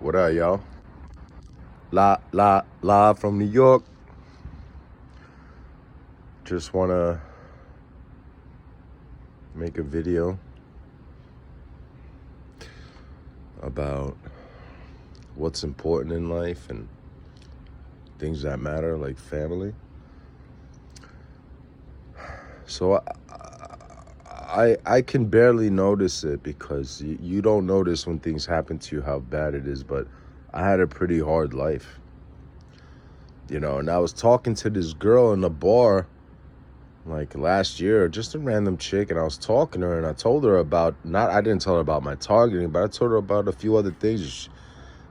What up, y'all? Live from New York. Just wanna make a video about what's important in life and things that matter, like family. So I can barely notice it because you don't notice when things happen to you how bad it is, but I had a pretty hard life. And I was talking to this girl in the bar like last year, just a random chick, and I was talking to her and I told her about, I didn't tell her about my targeting, but I told her about a few other things.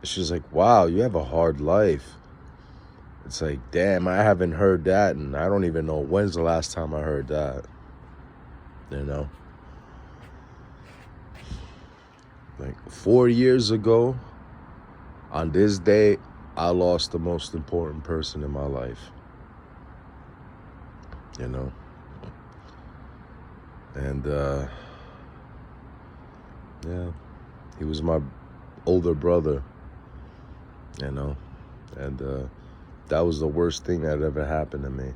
She's like, wow, you have a hard life. It's like, damn, I haven't heard that, and I don't even know when's the last time I heard that. Like 4 years ago, on this day, I lost the most important person in my life. And yeah, he was my older brother, and that was the worst thing that ever happened to me.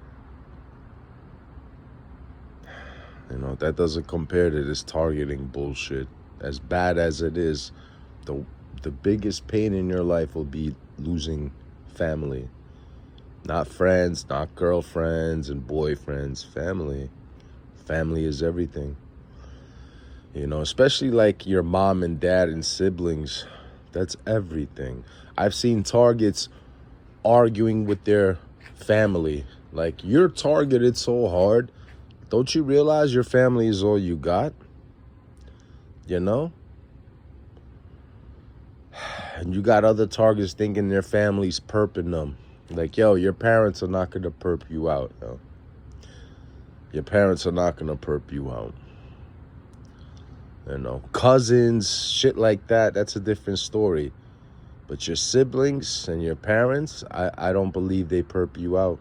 That doesn't compare to this targeting bullshit. As bad as it is, the biggest pain in your life will be losing family. Not friends, not girlfriends and boyfriends, family. Family is everything. Especially like your mom and dad and siblings. That's everything. I've seen targets arguing with their family. Like, you're targeted so hard. Don't you realize your family is all you got? And you got other targets thinking their family's perping them. Like, yo, your parents are not going to perp you out, yo. Your parents are not going to perp you out. Cousins, shit like that, that's a different story. But your siblings and your parents, I don't believe they perp you out.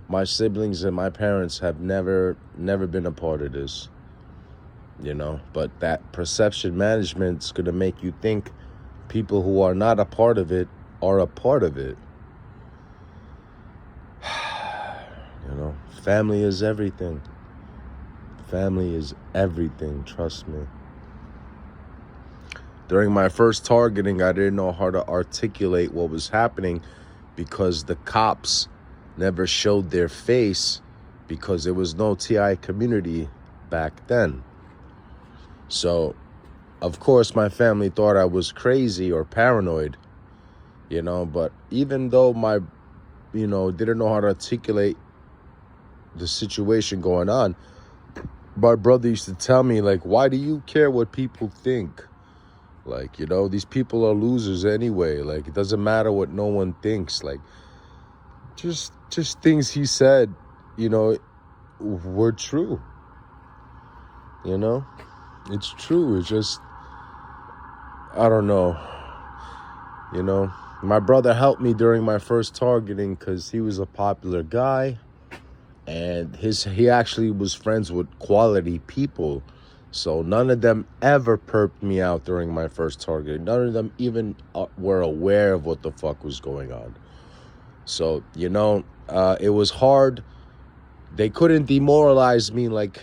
My siblings and my parents have never been a part of this. But that perception management's going to make you think people who are not a part of it are a part of it. Family is everything. Family is everything, trust me. During my first targeting, I didn't know how to articulate what was happening because the cops never showed their face because there was no TI community back then. So, of course, my family thought I was crazy or paranoid, but even though didn't know how to articulate the situation going on, my brother used to tell me, like, why do you care what people think? Like, these people are losers anyway. Like, it doesn't matter what no one thinks. Like, just things he said, were true. It's true. It's just, I don't know. My brother helped me during my first targeting because he was a popular guy. And he actually was friends with quality people. So none of them ever perped me out during my first target. None of them even were aware of what the fuck was going on. So, it was hard. They couldn't demoralize me like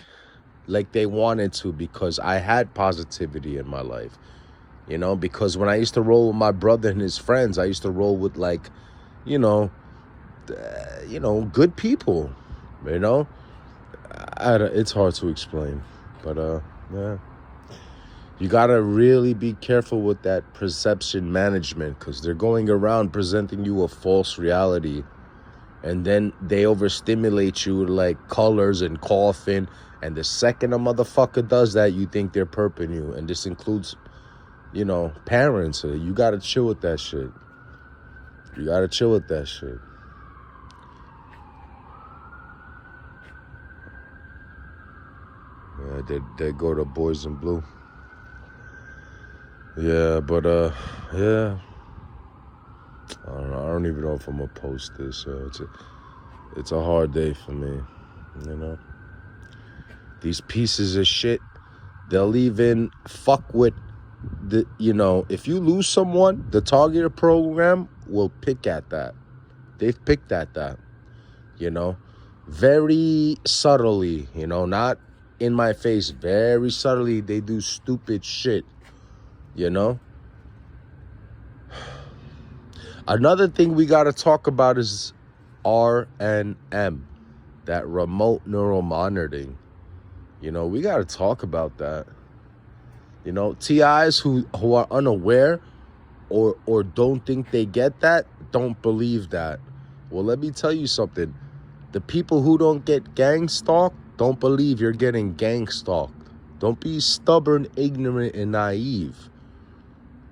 they wanted to because I had positivity in my life. Because when I used to roll with my brother and his friends, I used to roll with good people. It's hard to explain, but yeah, you gotta really be careful with that perception management because they're going around presenting you a false reality, and then they overstimulate you like colors and coughing, and the second a motherfucker does that, you think they're perping you, and this includes, parents. You gotta chill with that shit. Yeah, they go to Boys in Blue. Yeah, but yeah. I don't know. I don't even know if I'm gonna post this. It's a hard day for me. These pieces of shit, they'll even fuck with if you lose someone, the targeted program will pick at that. They've picked at that, you know, very subtly, not in my face, very subtly. They do stupid shit, you know. Another thing we got to talk about is RNM, that remote neural monitoring. We got to talk about that. TIs who are unaware or don't think they get that, don't believe that. Well, let me tell you something. The people who don't get gang stalked don't believe you're getting gang stalked. Don't be stubborn, ignorant, and naive.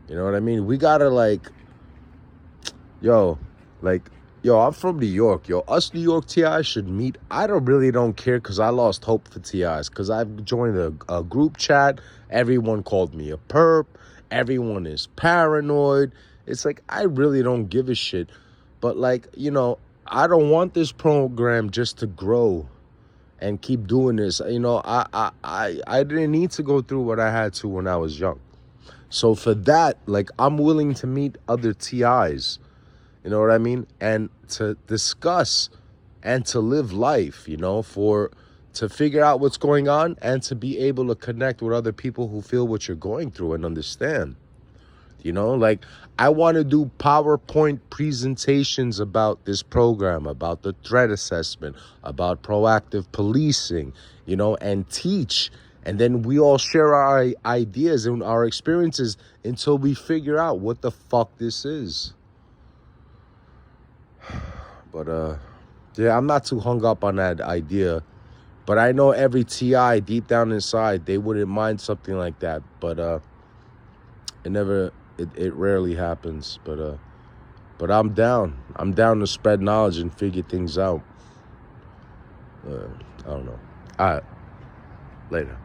You know what I mean? We gotta I'm from New York. Us New York TIs should meet. I really don't care because I lost hope for TIs because I've joined a group chat. Everyone called me a perp. Everyone is paranoid. It's like, I really don't give a shit. But I don't want this program just to grow and keep doing this. I didn't need to go through what I had to when I was young. So for that, I'm willing to meet other TIs. You know what I mean? And to discuss and to live life, to figure out what's going on and to be able to connect with other people who feel what you're going through and understand. I want to do PowerPoint presentations about this program, about the threat assessment, about proactive policing, and teach. And then we all share our ideas and our experiences until we figure out what the fuck this is. But, yeah, I'm not too hung up on that idea. But I know every TI deep down inside, they wouldn't mind something like that. But it rarely happens. But I'm down. I'm down to spread knowledge and figure things out. I don't know. All right. Later.